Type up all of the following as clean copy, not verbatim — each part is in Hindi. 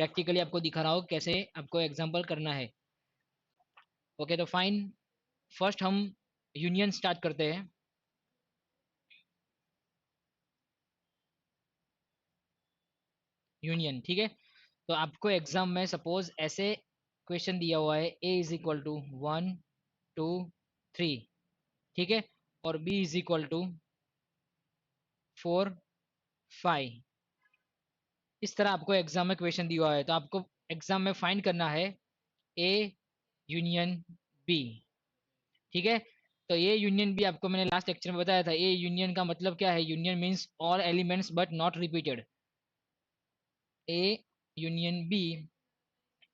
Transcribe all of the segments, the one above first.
प्रैक्टिकली आपको दिखा रहा हूँ कैसे आपको एग्जाम्पल करना है। ओके तो फाइन, फर्स्ट हम यूनियन स्टार्ट करते हैं। यूनियन, ठीक है। तो आपको एग्जाम में सपोज ऐसे क्वेश्चन दिया हुआ है, ए इज इक्वल टू 1 2 3, ठीक है, और बी इज इक्वल टू 4 5। इस तरह आपको एग्जाम में क्वेश्चन दिया हुआ है, तो आपको एग्जाम में फाइंड करना है ए यूनियन बी, ठीक है। तो ये यूनियन बी आपको मैंने लास्ट लेक्चर में बताया था, ए यूनियन का मतलब क्या है, union means all elements but not repeated. A union B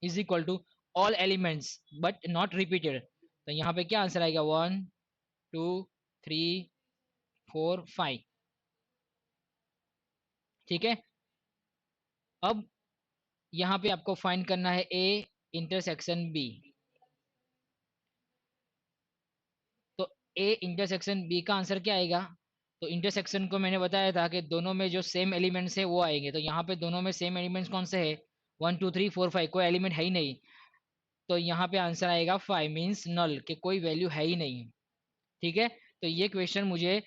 is equal to all elements but not repeated. तो यहाँ पे क्या आंसर आएगा, 1 2 3 4 5, ठीक है। अब यहाँ पे आपको फाइंड करना है ए इंटरसेक्शन बी। तो ए इंटरसेक्शन बी का आंसर क्या आएगा, तो इंटरसेक्शन को मैंने बताया था कि दोनों में जो सेम एलिमेंट्स है वो आएंगे। तो यहाँ पे दोनों में सेम एलिमेंट्स कौन से है, 1 2 3 4 5, कोई एलिमेंट है ही नहीं। तो यहाँ पे आंसर आएगा 5, मीन्स नल, के कोई वैल्यू है ही नहीं, ठीक है। तो ये क्वेश्चन मुझे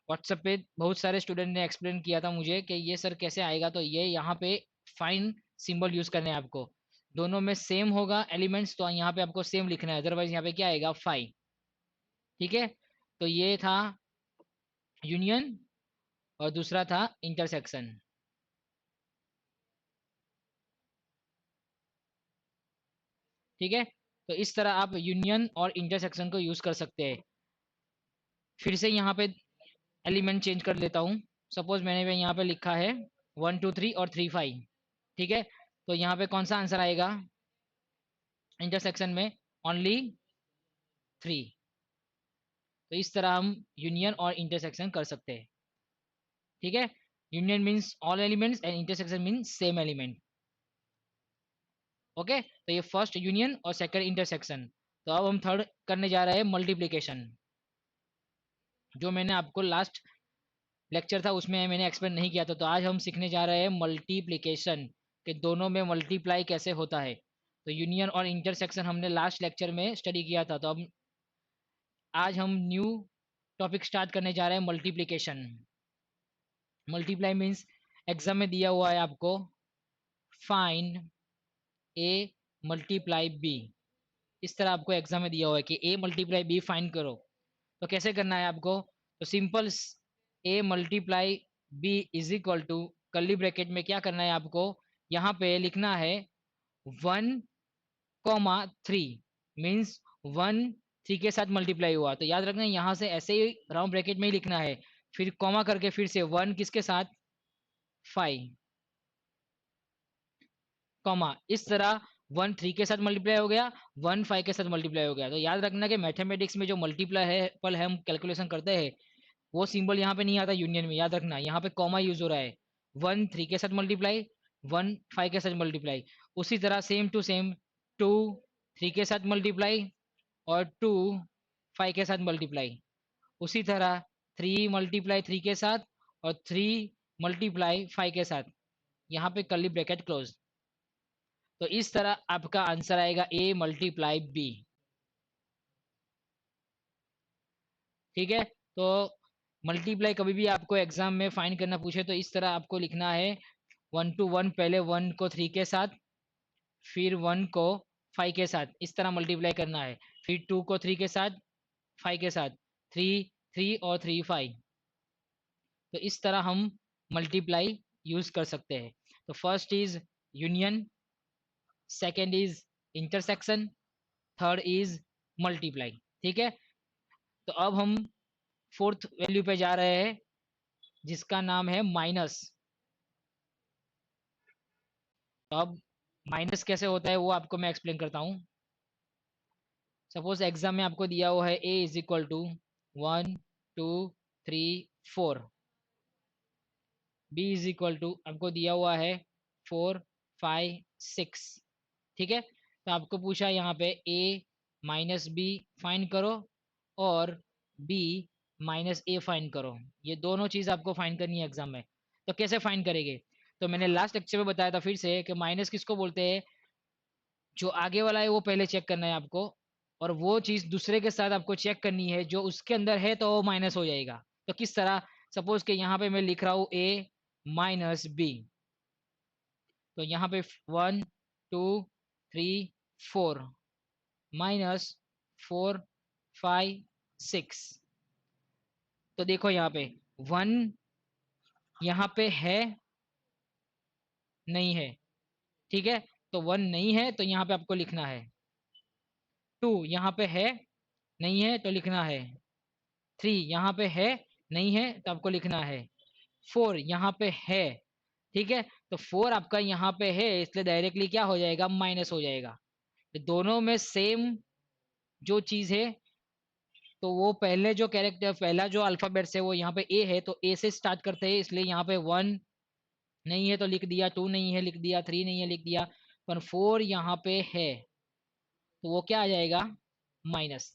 व्हाट्सएप पे बहुत सारे स्टूडेंट ने एक्सप्लेन किया था मुझे कि ये सर कैसे आएगा। तो ये यहाँ पे फाइन सिंबल यूज करने हैं आपको, दोनों में सेम होगा एलिमेंट्स तो यहाँ पे आपको सेम लिखना है, अदरवाइज यहाँ पे क्या आएगा 5, ठीक है। तो ये था यूनियन और दूसरा था इंटरसेक्शन, ठीक है। तो इस तरह आप यूनियन और इंटरसेक्शन को यूज कर सकते हैं। फिर से यहाँ पे एलिमेंट चेंज कर लेता हूँ। सपोज मैंने यहाँ पे लिखा है 1 2 3 और 3 5, ठीक है। तो यहाँ पे कौन सा आंसर आएगा इंटरसेक्शन में, ओनली 3। तो इस तरह हम यूनियन और इंटरसेक्शन कर सकते हैं, ठीक है। Union means all elements and intersection means same element. Okay, तो ये फर्स्ट यूनियन और सेकंड इंटरसेक्शन। तो अब हम थर्ड करने जा रहे हैं मल्टीप्लीकेशन, जो मैंने आपको लास्ट लेक्चर था उसमें मैंने एक्सप्लेन नहीं किया था। तो आज हम सीखने जा रहे हैं मल्टीप्लीकेशन, के दोनों में मल्टीप्लाई कैसे होता है। तो यूनियन और इंटरसेक्शन हमने लास्ट लेक्चर में स्टडी किया था। तो अब आज हम न्यू टॉपिक स्टार्ट करने जा रहे हैं, मल्टीप्लीकेशन। मल्टीप्लाई मीन्स एग्जाम में दिया हुआ है आपको, फाइंड ए मल्टीप्लाई बी। इस तरह आपको एग्जाम में दिया हुआ है कि ए मल्टीप्लाई बी फाइंड करो। तो कैसे करना है आपको, तो simple, A multiply B is equal to curly bracket में क्या करना है आपको, यहाँ पे लिखना है 1 3, मीन्स 1 3 के साथ मल्टीप्लाई हुआ। तो याद रखना यहाँ से ऐसे ही राउंड ब्रैकेट में ही लिखना है, फिर कॉमा करके फिर से 1 किसके साथ, 5, कॉमा, इस तरह 1 3 के साथ मल्टीप्लाई हो गया, 1 5 के साथ मल्टीप्लाई हो गया। तो याद रखना कि मैथमेटिक्स में जो मल्टीप्लाई है पल हम कैलकुलेशन करते हैं, वो सिंबल यहाँ पे नहीं आता यूनियन में। याद रखना यहाँ पे कॉमा यूज हो रहा है, 1 3 के साथ मल्टीप्लाई, 1 5 के साथ मल्टीप्लाई। उसी तरह सेम टू सेम 2 3 के साथ मल्टीप्लाई और 2 5 के साथ मल्टीप्लाई। उसी तरह 3 × 3 के साथ और 3 × 5 के साथ, यहाँ पे कर्ली ब्रैकेट क्लोज। तो इस तरह आपका आंसर आएगा ए मल्टीप्लाई बी, ठीक है। तो मल्टीप्लाई कभी भी आपको एग्जाम में फाइंड करना पूछे तो इस तरह आपको लिखना है 1 to 1, पहले 1 को 3 के साथ, फिर 1 को 5 के साथ, इस तरह मल्टीप्लाई करना है। फिर 2 को 3 के साथ, 5 के साथ, 3 3 और 3 5। तो इस तरह हम मल्टीप्लाई यूज कर सकते हैं। तो first is union, second is intersection, third is multiply, ठीक है। तो अब हम फोर्थ वैल्यू पे जा रहे हैं, जिसका नाम है माइनस। तो अब माइनस कैसे होता है वो आपको मैं एक्सप्लेन करता हूँ। सपोज एग्जाम में आपको दिया हुआ है A is equal to 1 2 3 4, B is equal to आपको दिया हुआ है 4 5 6, ठीक है। तो आपको पूछा यहाँ पे ए माइनस बी फाइंड करो और बी माइनस ए फाइंड करो। ये दोनों चीज आपको फाइंड करनी है एग्जाम में। तो कैसे फाइंड करेंगे, तो मैंने लास्ट लेक्चर में बताया था फिर से कि माइनस किसको बोलते हैं, जो आगे वाला है वो पहले चेक करना है आपको, और वो चीज दूसरे के साथ आपको चेक करनी है, जो उसके अंदर है तो वो माइनस हो जाएगा। तो किस तरह, सपोज कि यहाँ पे मैं लिख रहा हूँ a माइनस बी, तो यहाँ पे 1 2 3 4 माइनस 4 5 6। तो देखो यहाँ पे 1 यहाँ पे है नहीं है, ठीक है, तो 1 नहीं है तो यहाँ पे आपको लिखना है। 2 यहाँ पे है नहीं है तो लिखना है। 3 यहाँ पे है नहीं है तो आपको लिखना है। 4 यहाँ पे है, ठीक है, तो 4 आपका यहाँ पे है इसलिए डायरेक्टली क्या हो जाएगा, माइनस हो जाएगा। तो दोनों में सेम जो चीज है, तो वो पहले जो कैरेक्टर, पहला जो अल्फाबेट्स है वो यहाँ पे ए है, तो ए से स्टार्ट करते हैं, इसलिए यहाँ पे 1 नहीं है तो लिख दिया, 2 नहीं है लिख दिया, 3 नहीं है लिख दिया, पर 4 यहाँ पे है तो वो क्या आ जाएगा, माइनस।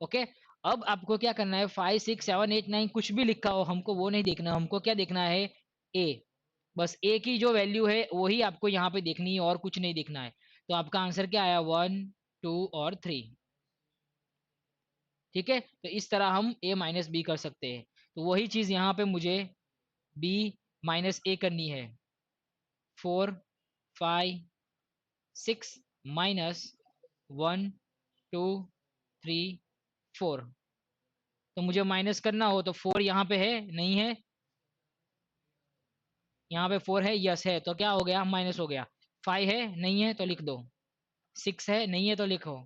ओके, अब आपको क्या करना है, 5 6 7 8 9 कुछ भी लिखा हो हमको वो नहीं देखना, हमको क्या देखना है, ए। बस ए की जो वैल्यू है वही आपको यहाँ पे देखनी है और कुछ नहीं देखना है। तो आपका आंसर क्या आया, 1 2 और 3। ठीक है, तो इस तरह हम a माइनस बी कर सकते हैं। तो वही चीज यहाँ पे मुझे b माइनस ए करनी है। 4 5 6 माइनस 1 2 3 4। तो मुझे माइनस करना हो तो 4 यहाँ पे है नहीं है, यहाँ पे 4 है, यस है, तो क्या हो गया, माइनस हो गया। 5 है नहीं है तो लिख दो, 6 है नहीं है तो लिखो।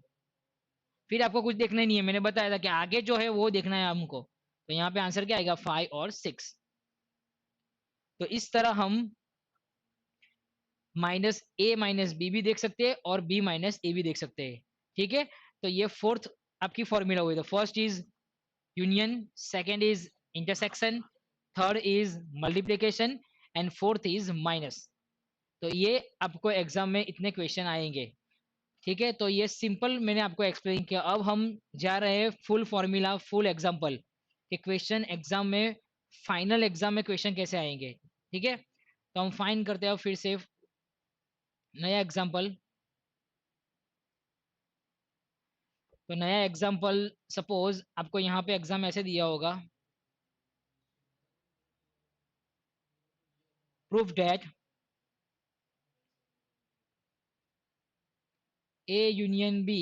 फिर आपको कुछ देखना ही नहीं है, मैंने बताया था कि आगे जो है वो देखना है हमको। तो यहाँ पे आंसर क्या आएगा, 5 और 6। तो इस तरह हम माइनस ए माइनस बी भी देख सकते हैं और बी माइनस ए भी देख सकते हैं। ठीक है, तो ये फोर्थ आपकी फॉर्मूला हुई। तो first is union, second is intersection, third is multiplication, and fourth is minus. तो ये आपको एग्जाम में इतने क्वेश्चन आएंगे। ठीक है, तो ये सिंपल मैंने आपको एक्सप्लेन किया। अब हम जा रहे हैं फुल फॉर्मूला, फुल एग्जाम्पल कि क्वेश्चन एग्जाम में, फाइनल एग्जाम में क्वेश्चन कैसे आएंगे। ठीक है, तो हम फाइन करते हैं फिर से नया एग्जाम्पल। तो नया एग्जाम्पल, सपोज आपको यहाँ पे एग्जाम ऐसे दिया होगा, proof that A union B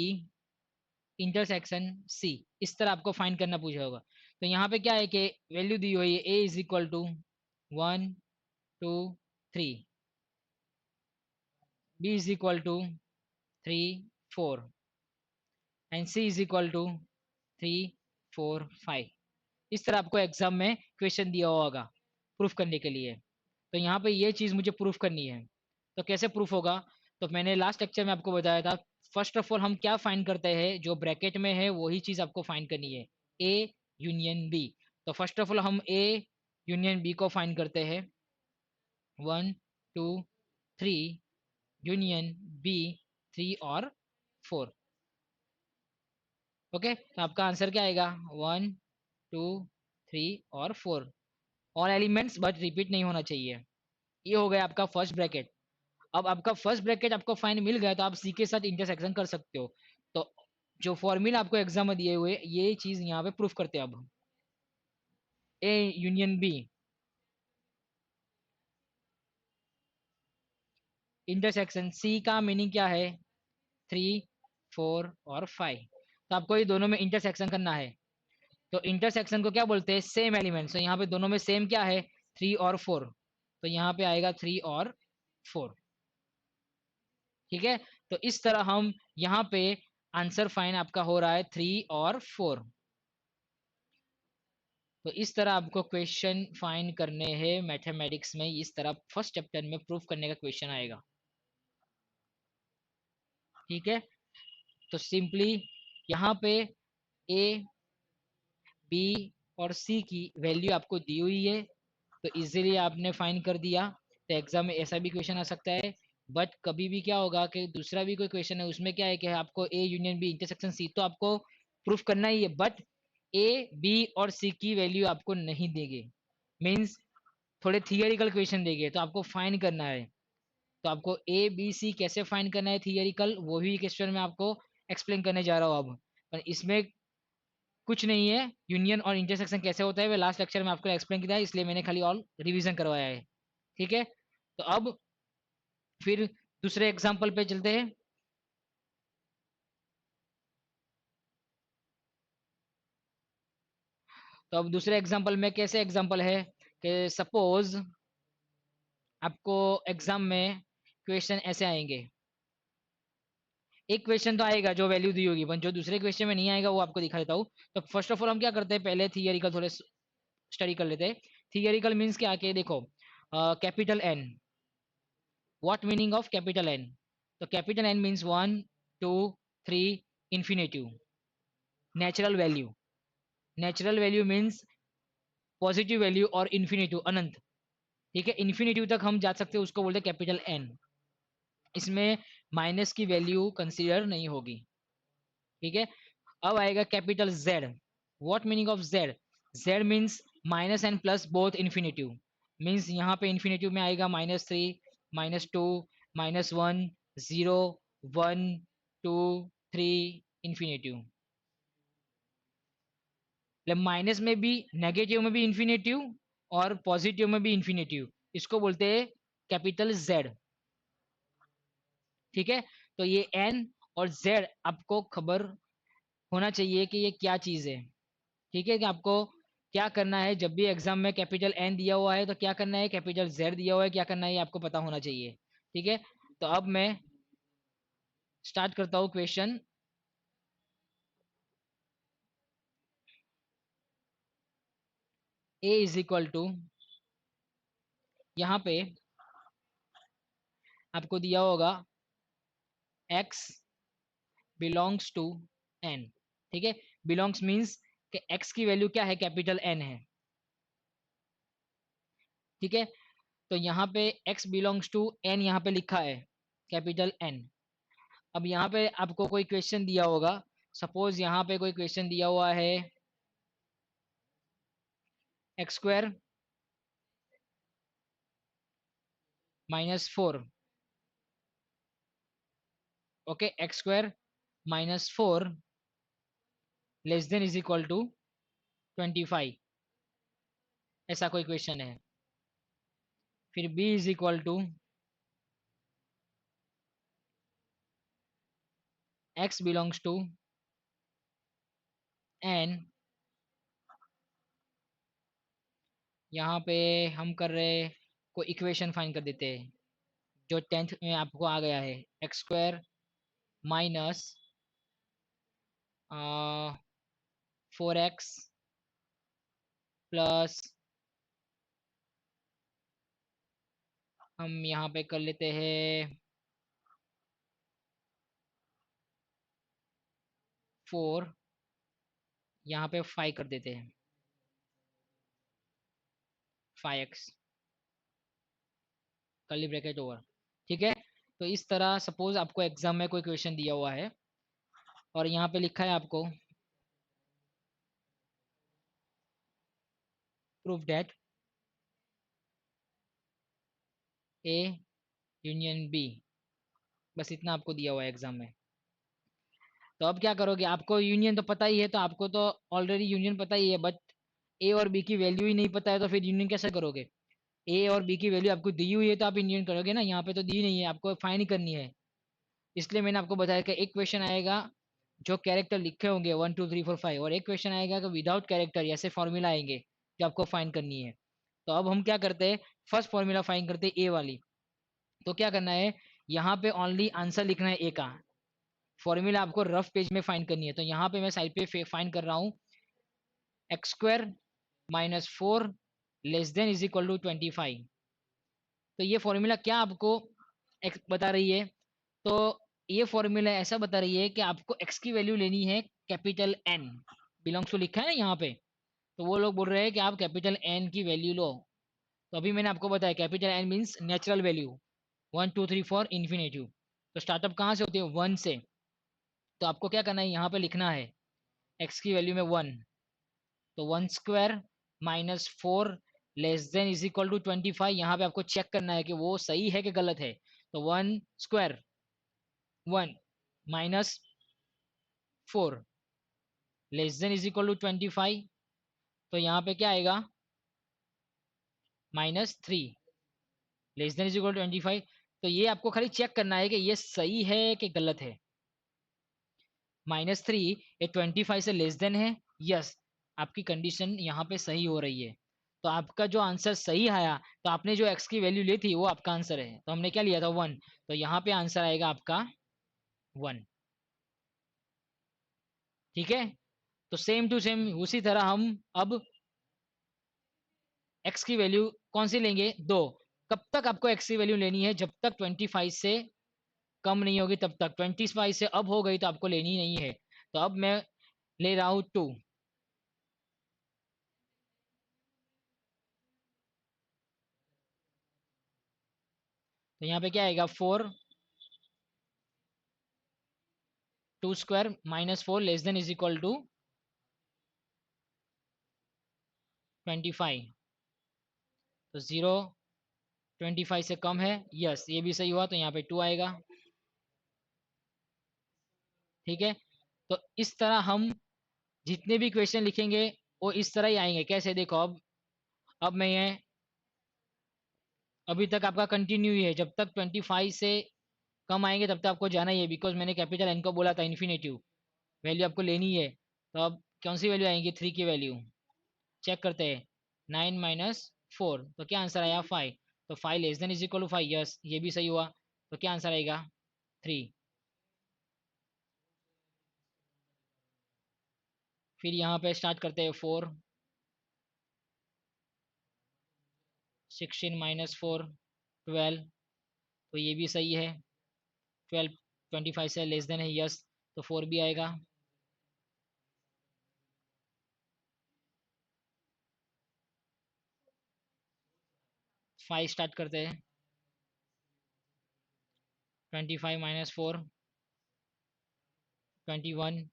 intersection C, इस तरह आपको फाइंड करना पूछा होगा। तो यहाँ पे क्या है कि वैल्यू दी हुई है, A is equal to 1 2 3, B is equal to 3 4, and C is equal to 3 4 5। इस तरह आपको एग्जाम में क्वेश्चन दिया होगा प्रूफ करने के लिए। तो यहाँ पे ये चीज़ मुझे प्रूफ करनी है। तो कैसे प्रूफ होगा, तो मैंने लास्ट लेक्चर में आपको बताया था, फर्स्ट ऑफ ऑल हम क्या फाइंड करते हैं, जो ब्रैकेट में है वही चीज़ आपको फाइंड करनी है, ए यूनियन बी। तो फर्स्ट ऑफ ऑल हम ए यूनियन बी को फाइंड करते हैं, 1 2 3 यूनियन बी 3 और 4। ओके, तो आपका आंसर क्या आएगा, 1 2 3 और 4, और एलिमेंट्स बट रिपीट नहीं होना चाहिए। ये हो गया आपका फर्स्ट ब्रैकेट। अब आपका फर्स्ट ब्रैकेट आपको फाइन मिल गया तो आप सी के साथ इंटरसेक्शन कर सकते हो। तो जो फॉर्मूला आपको एग्जाम में दिए हुए ये चीज यहाँ पे प्रूफ करते हैं। अब A union B intersection C का मीनिंग क्या है, 3 4 और 5। तो आपको ये दोनों में इंटरसेक्शन करना है। तो इंटरसेक्शन को क्या बोलते हैं, सेम एलिमेंट। तो यहाँ पे दोनों में सेम क्या है, 3 और 4। तो यहाँ पे आएगा 3 और 4। ठीक है, तो इस तरह हम यहाँ पे आंसर फाइन आपका हो रहा है 3 और 4। तो इस तरह आपको क्वेश्चन फाइंड करने हैं मैथमेटिक्स में, इस तरह फर्स्ट चैप्टर में प्रूफ करने का क्वेश्चन आएगा। ठीक है, तो सिंपली यहाँ पे ए बी और सी की वैल्यू आपको दी हुई है, तो इजीली आपने फाइंड कर दिया। तो एग्जाम में ऐसा भी क्वेश्चन आ सकता है। बट कभी भी क्या होगा कि दूसरा भी कोई क्वेश्चन है उसमें क्या है कि आपको A union B intersection C तो आपको प्रूफ करना ही है, बट ए बी और सी की वैल्यू आपको नहीं देंगे। मीन्स थोड़े थियरिकल क्वेश्चन देंगे तो आपको फाइंड करना है। तो आपको ए बी सी कैसे फाइंड करना है थियरिकल, वो भी क्वेश्चन में आपको एक्सप्लेन करने जा रहा हूँ अब। पर इसमें कुछ नहीं है, यूनियन और इंटरसेक्शन कैसे होता है वो लास्ट लेक्चर में आपको एक्सप्लेन किया है, इसलिए मैंने खाली ऑल रिवीजन करवाया है। ठीक है, तो अब फिर दूसरे एग्जाम्पल पे चलते हैं। तो अब दूसरे एग्जाम्पल में कैसे एग्जाम्पल है कि सपोज आपको एग्जाम में क्वेश्चन ऐसे आएंगे, एक क्वेश्चन तो आएगा जो वैल्यू दी होगी, पर जो दूसरे क्वेश्चन में नहीं आएगा वो आपको दिखा देता हूँ। तो फर्स्ट ऑफ ऑल हम क्या करते हैं, पहले थियरिकल थोड़े स्टडी कर लेते हैं। थियरिकल मीन्स क्या कि देखो, capital N, what meaning of capital N? तो capital N means 1 2 3 infinitive, natural value. Natural value means positive value और इन्फिनेटिव अनंत। ठीक है, इन्फिनेटिव तक हम जा सकते हैं, उसको बोलते हैं कैपिटल एन। इसमें माइनस की वैल्यू कंसीडर नहीं होगी। ठीक है, अब आएगा capital Z. What meaning of Z? Z means minus and plus both infinitive. Means यहाँ पे इन्फिनेटिव में आएगा -3 -2 -1 0 1 2 3 इन्फिनेटिव। मतलब माइनस में भी, नेगेटिव में भी इन्फिनेटिव और पॉजिटिव में भी इन्फिनेटिव, इसको बोलते हैं कैपिटल जेड। ठीक है, तो ये एन और जेड आपको खबर होना चाहिए कि ये क्या चीज़ है। ठीक है, कि आपको क्या करना है जब भी एग्जाम में कैपिटल एन दिया हुआ है तो क्या करना है, कैपिटल जेड दिया हुआ है क्या करना है, ये आपको पता होना चाहिए। ठीक है, तो अब मैं स्टार्ट करता हूँ question. A is equal to, यहाँ पे आपको दिया होगा एक्स बिलोंग्स टू एन। ठीक है, बिलोंग्स मीन्स कि एक्स की वैल्यू क्या है, कैपिटल एन है। ठीक है, तो यहाँ पे x बिलोंग्स टू n यहाँ पे लिखा है कैपिटल n। अब यहाँ पे आपको कोई क्वेश्चन दिया होगा, सपोज यहाँ पे कोई क्वेश्चन दिया हुआ है x² -4। Okay, x² -4 less than is equal to 25, ऐसा कोई क्वेश्चन है। फिर b इज इक्वल टू x बिलोंग्स टू n। यहाँ पे हम कर रहे, कोई इक्वेशन फाइंड कर देते हैं जो 10th में आपको आ गया है, x² माइनस 4x प्लस, हम यहाँ पे कर लेते हैं 4, यहाँ पे 5 कर देते हैं, 5x कर्ली ब्रैकेट ओवर। ठीक है, तो इस तरह सपोज आपको एग्जाम में कोई क्वेश्चन दिया हुआ है और यहाँ पे लिखा है आपको proof that A union B, बस इतना आपको दिया हुआ है एग्जाम में। तो अब क्या करोगे, आपको यूनियन तो पता ही है, तो आपको तो ऑलरेडी यूनियन पता ही है, बट ए और बी की वैल्यू ही नहीं पता है, तो फिर यूनियन कैसे करोगे? ए और बी की वैल्यू आपको दी हुई है तो आप यूनियन करोगे ना, यहाँ पे तो दी नहीं है, आपको फाइंड ही करनी है। इसलिए मैंने आपको बताया कि एक क्वेश्चन आएगा जो कैरेक्टर लिखे होंगे 1 2 3 4 5, और एक क्वेश्चन आएगा कि विदाउट कैरेक्टर, ऐसे फॉर्मूला आएंगे जो आपको फाइंड करनी है। तो अब हम क्या करते हैं, फर्स्ट फॉर्मूला फाइंड करते हैं ए वाली। तो क्या करना है, यहाँ पे ओनली आंसर लिखना है ए का, फॉर्मूला आपको रफ पेज में फाइंड करनी है। तो यहाँ पे मैं साइड पे फाइंड कर रहा हूँ x² -4 less than is equal to 25। तो ये फॉर्मूला क्या आपको बता रही है, तो ये फॉर्मूला ऐसा बता रही है कि आपको x की वैल्यू लेनी है कैपिटल N, बिलोंग्स टू लिखा है ना यहाँ पे, तो वो लोग बोल रहे हैं कि आप कैपिटल N की वैल्यू लो। तो अभी मैंने आपको बताया capital N means natural value, 1 2 3 4 infinitive. तो स्टार्टअप कहाँ से होती है, 1 से। तो आपको क्या करना है, यहाँ पे लिखना है x की वैल्यू में 1, तो 1² -4 less than is equal to 25, यहाँ पे आपको चेक करना है कि वो सही है कि गलत है। तो 1 square 1 minus 4 less than is equal to 25, तो यहाँ पे क्या आएगा -3 less than is equal to 25। तो ये आपको खाली चेक करना है कि ये सही है कि गलत है। -3 ये 25 से लेस देन है, यस आपकी कंडीशन यहाँ पे सही हो रही है। तो आपका जो आंसर सही आया, तो आपने जो x की वैल्यू ली थी वो आपका आंसर है। तो हमने क्या लिया था 1, तो यहाँ पे आंसर आएगा आपका 1। ठीक है, तो सेम टू सेम उसी तरह हम अब x की वैल्यू कौन सी लेंगे, 2। कब तक आपको x की वैल्यू लेनी है, जब तक 25 से कम नहीं होगी तब तक। 25 से अब हो गई तो आपको लेनी नहीं है। तो अब मैं ले रहा हूं 2। तो यहाँ पे क्या आएगा 4 2 square -4 less than is equal to 25। तो 0 25 से कम है, यस ये भी सही हुआ, तो यहाँ पे 2 आएगा। ठीक है, तो इस तरह हम जितने भी क्वेश्चन लिखेंगे वो इस तरह ही आएंगे। कैसे, देखो अब मैं ये अभी तक आपका कंटिन्यू ही है, जब तक 25 से कम आएंगे तब तक आपको जाना ही है, बिकॉज मैंने कैपिटल एन को बोला था इन्फिनेटिव वैल्यू आपको लेनी है। तो अब कौन सी वैल्यू आएंगी, 3 की वैल्यू चेक करते हैं। 9 - 4, तो क्या आंसर आया 5। तो 5 less than is equal to 5, yes ये भी सही हुआ। तो क्या आंसर आएगा 3। फिर यहाँ पे स्टार्ट करते हैं 4 16 - 4 12, तो ये भी सही है। 12 25 से लेस देन है, यस तो 4 भी आएगा। फाइव स्टार्ट करते हैं। 25 - 4 21,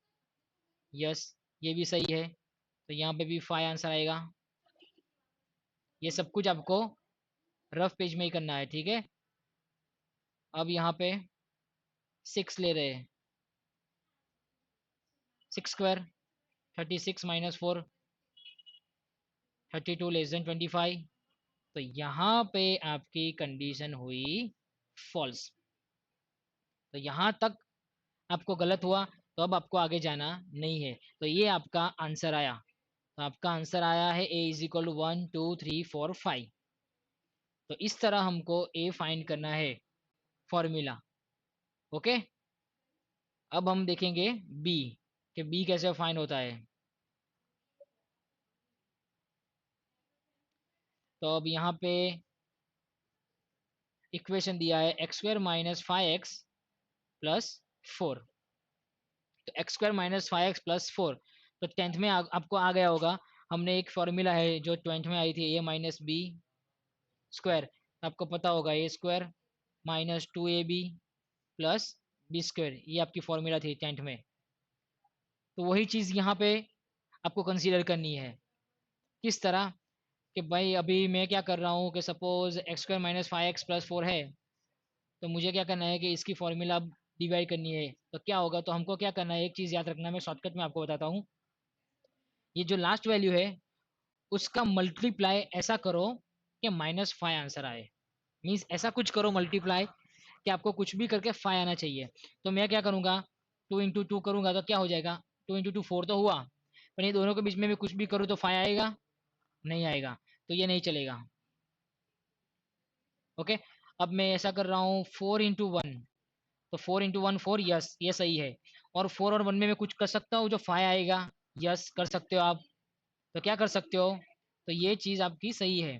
यस ये भी सही है। तो यहाँ पे भी 5 आंसर आएगा। ये सब कुछ आपको रफ पेज में ही करना है, ठीक है। अब यहाँ पे 6 ले रहे हैं। 6 स्क्वायर 36 - 4 32 लेस देन 25। तो यहाँ पे आपकी कंडीशन हुई फॉल्स। तो यहाँ तक आपको गलत हुआ, तो अब आपको आगे जाना नहीं है। तो ये आपका आंसर आया। तो आपका आंसर आया है a इज इक्वल टू 1 2 3 4 5। तो इस तरह हमको a फाइंड करना है, फॉर्मूला। ओके, अब हम देखेंगे b कि b कैसे फाइंड होता है। तो अब यहाँ पे इक्वेशन दिया है x² - 5x + 4। तो x² - 5x + 4, तो 10th में आपको आ गया होगा। हमने एक फॉर्मूला है जो 12th में आई थी, a - b² आपको पता होगा, a² - 2ab + b², ये आपकी फॉर्मूला थी 10th में। तो वही चीज़ यहाँ पे आपको कंसीडर करनी है। किस तरह कि भाई अभी मैं क्या कर रहा हूँ कि सपोज x² - 5x + 4 है, तो मुझे क्या करना है कि इसकी फॉर्मूला डिवाइड करनी है। तो क्या होगा, तो हमको क्या करना है, एक चीज़ याद रखना, मैं शॉर्टकट में आपको बताता हूँ। ये जो लास्ट वैल्यू है उसका मल्टीप्लाई ऐसा करो कि -5 आंसर आए। मीन्स ऐसा कुछ करो मल्टीप्लाई कि आपको कुछ भी करके 5 आना चाहिए। तो मैं क्या करूँगा, 2 × 2 करूँगा तो क्या हो जाएगा, 2 × 2 4 तो हुआ, पर ये दोनों के बीच में भी कुछ भी करूँ तो 5 आएगा, नहीं आएगा। तो ये नहीं चलेगा। ओके, अब मैं ऐसा कर रहा हूँ 4 × 1, तो 4 × 1 4, यस ये सही है। और 4 और 1 में मैं कुछ कर सकता हूँ जो 5 आएगा, यस कर सकते हो आप। तो क्या कर सकते हो, तो ये चीज़ आपकी सही है।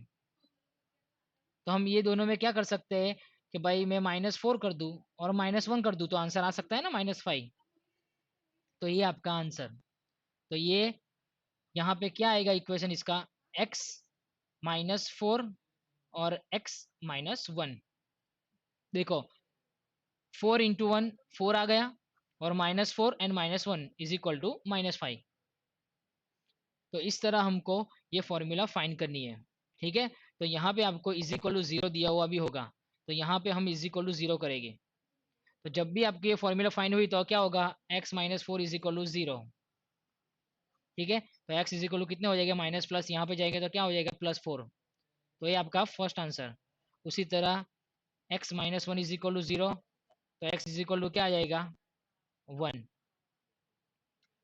तो हम ये दोनों में क्या कर सकते हैं कि भाई मैं -4 कर दूं और -1 कर दूं, तो आंसर आ सकता है ना -5। तो ये आपका आंसर। तो ये यहाँ पे क्या आएगा इक्वेशन इसका, x - 4 और x - 1। देखो 4 × 1 4 आ गया, और -4 एंड -1 इज इक्वल टू -5। तो इस तरह हमको ये फॉर्मूला फाइंड करनी है, ठीक है, तो यहाँ पे आपको इज इक्वल टू 0 दिया हुआ भी होगा, तो यहाँ पे हम इज इक्वल टू 0 करेंगे। तो जब भी आपकी ये फॉर्मूला फाइंड हुई तो क्या होगा, x minus four is equal to 0। ठीक है, तो x इज इक्वल टू कितने हो जाएगा, माइनस प्लस यहाँ पे जाएंगे तो क्या हो जाएगा, +4। तो ये आपका फर्स्ट आंसर। उसी तरह x minus one is equal to 0, तो x इज इक्वल टू क्या आ जाएगा, 1।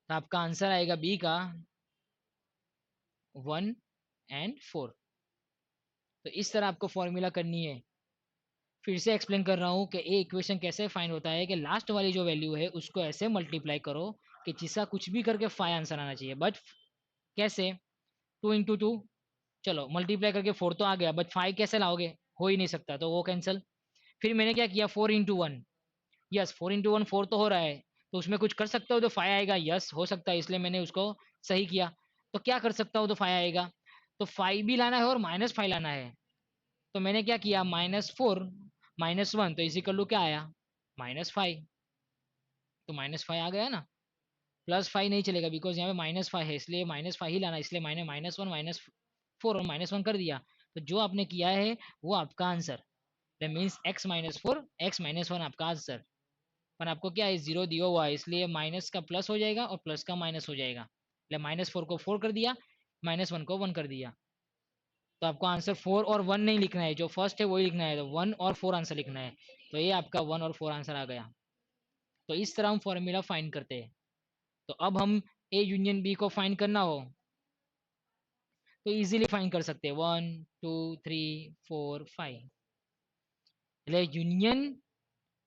तो आपका आंसर आएगा बी का 1 एंड 4। तो इस तरह आपको फॉर्मूला करनी है। फिर से एक्सप्लेन कर रहा हूँ कि ये इक्वेशन कैसे फाइंड होता है, कि लास्ट वाली जो वैल्यू है उसको ऐसे मल्टीप्लाई करो कि जिसका कुछ भी करके 5 आंसर आना चाहिए। बट कैसे, 2 × 2, चलो मल्टीप्लाई करके 4 तो आ गया, बट 5 कैसे लाओगे, हो ही नहीं सकता, तो वो कैंसिल। फिर मैंने क्या किया, 4 × 1, यस 4 × 1 4 तो हो रहा है, तो उसमें कुछ कर सकते हो तो 5 आएगा, यस हो सकता है, इसलिए मैंने उसको सही किया। तो क्या कर सकता हूँ तो 5 आएगा, तो 5 भी लाना है और -5 लाना है। तो मैंने क्या किया, -4 -1 तो इजिकल टू क्या आया, -5। तो -5 आ गया ना, +5 नहीं चलेगा बिकॉज यहाँ पे -5 है, इसलिए -5 ही लाना, इसलिए मैंने -1 -4 और -1 कर दिया। तो जो आपने किया है वो आपका answer, that means x minus four x minus one आपका आंसर। पर आपको क्या है, 0 दिया हुआ है, इसलिए माइनस का प्लस हो जाएगा और प्लस का माइनस हो जाएगा, -4 को 4 कर दिया, -1 को 1 कर दिया। तो आपको आंसर 4 और 1 नहीं लिखना है, जो फर्स्ट है वही लिखना है, तो 1 और 4 आंसर लिखना है। तो ये आपका 1 और 4 आंसर आ गया। तो इस तरह हम फॉर्मूला फाइंड करते हैं। तो अब हम ए यूनियन बी को फाइंड करना हो तो इजीली फाइंड कर सकते हैं, 1 2 3 4 5। यूनियन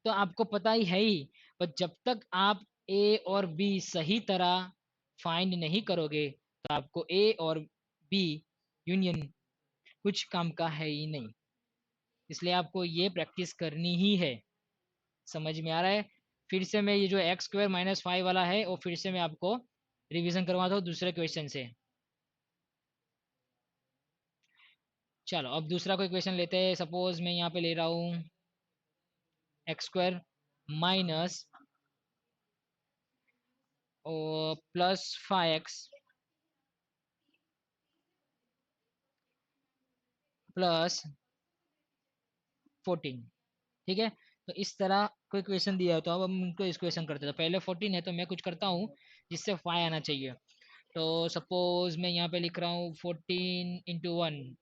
तो आपको पता ही है ही, पर जब तक आप ए और बी सही तरह फाइंड नहीं करोगे तो आपको ए और बी यूनियन कुछ काम का है ही नहीं। इसलिए आपको ये प्रैक्टिस करनी ही है। समझ में आ रहा है? फिर से मैं ये जो x² - 5 वाला है वो फिर से मैं आपको रिवीजन करवाता हूँ दूसरे क्वेश्चन से। चलो अब दूसरा कोई क्वेश्चन लेते हैं। सपोज मैं यहाँ पे ले रहा हूँ x² माइनस और +5x +14। ठीक है, तो इस तरह कोई क्वेश्चन दिया है तो अब हम उनको इस क्वेश्चन करते हैं। तो पहले 14 है तो मैं कुछ करता हूँ जिससे 5 आना चाहिए। तो सपोज मैं यहाँ पे लिख रहा हूँ 14 × 1,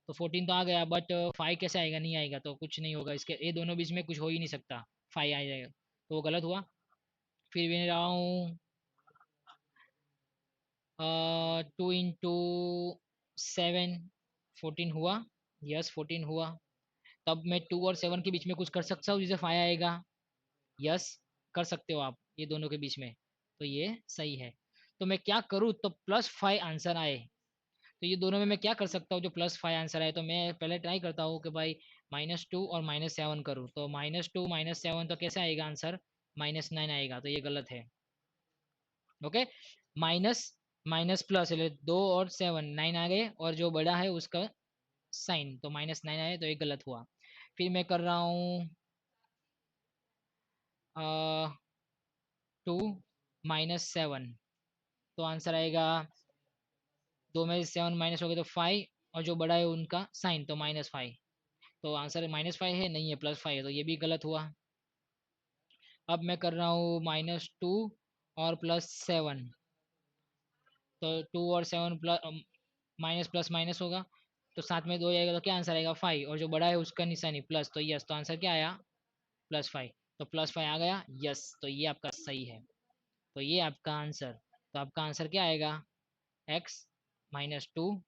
तो 14 तो आ गया, बट 5 कैसे आएगा, नहीं आएगा, तो कुछ नहीं होगा, इसके ये दोनों बीच में कुछ हो ही नहीं सकता, 5 आ जाएगा, तो वो गलत हुआ। फिर मैं रहा हूँ 2 × 7, 14 हुआ, यस 14 हुआ। तब मैं 2 और 7 के बीच में कुछ कर सकता हूँ जिसे 5 आएगा, यस कर सकते हो आप ये दोनों के बीच में, तो ये सही है। तो मैं क्या करूँ तो +5 आंसर आए, तो ये दोनों में मैं क्या कर सकता हूँ जो +5 आंसर आए, तो मैं पहले ट्राई करता हूँ कि भाई -2 और -7 करूँ, तो -2 -7 तो कैसे आएगा आंसर, -9 आएगा, तो ये गलत है। ओके, माइनस माइनस प्लस, 2 और 7 9 आ गए, और जो बड़ा है उसका साइन, तो -9 आए, तो ये गलत हुआ। फिर मैं कर रहा हूँ 2 -7, तो आंसर आएगा, 2 में 7 माइनस हो गए तो 5, और जो बड़ा है उनका साइन, तो -5। तो आंसर -5 है, नहीं है +5 है, तो ये भी गलत हुआ। अब मैं कर रहा हूँ -2 और +7, तो 2 और 7 प्लस माइनस प्लस माइनस होगा, तो साथ में 2 जाएगा, तो क्या आंसर आएगा 5, और जो बड़ा है उसका निशानी प्लस, तो यस, तो आंसर क्या आया, +5। तो +5 आ गया, यस, तो ये आपका सही है। तो ये आपका आंसर, तो आपका आंसर क्या आएगा, x - 2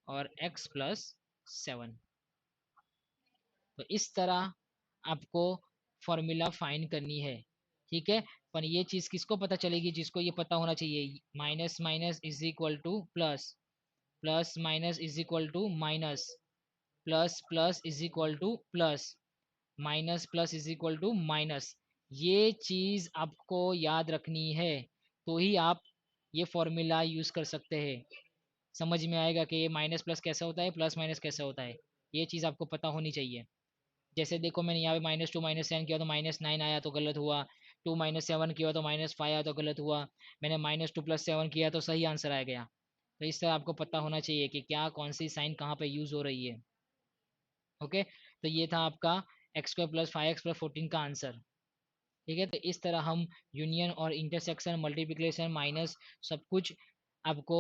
और x +7। तो इस तरह आपको फॉर्मूला फाइंड करनी है। ठीक है, पर ये चीज़ किसको पता चलेगी, जिसको ये पता होना चाहिए, minus minus is equal to plus, plus minus is equal to minus, plus plus is equal to plus, minus plus is equal to minus. ये चीज़ आपको याद रखनी है, तो ही आप ये फॉर्मूला यूज़ कर सकते हैं। समझ में आएगा कि ये माइनस प्लस कैसा होता है, प्लस माइनस कैसा होता है, ये चीज़ आपको पता होनी चाहिए। जैसे देखो मैंने यहाँ पे -2 -7 किया तो -9 आया, तो गलत हुआ। 2 - 7 किया तो -5 आया, तो गलत हुआ। मैंने -2 + 7 किया तो सही आंसर आ गया। तो इस तरह आपको पता होना चाहिए कि क्या कौन सी साइन कहाँ पे यूज हो रही है। ओके, तो ये था आपका एक्स स्क्वायर प्लस 5x+14 का आंसर। ठीक है, तो इस तरह हम यूनियन और इंटरसेक्शन, मल्टीप्लिकेशन, माइनस, सब कुछ आपको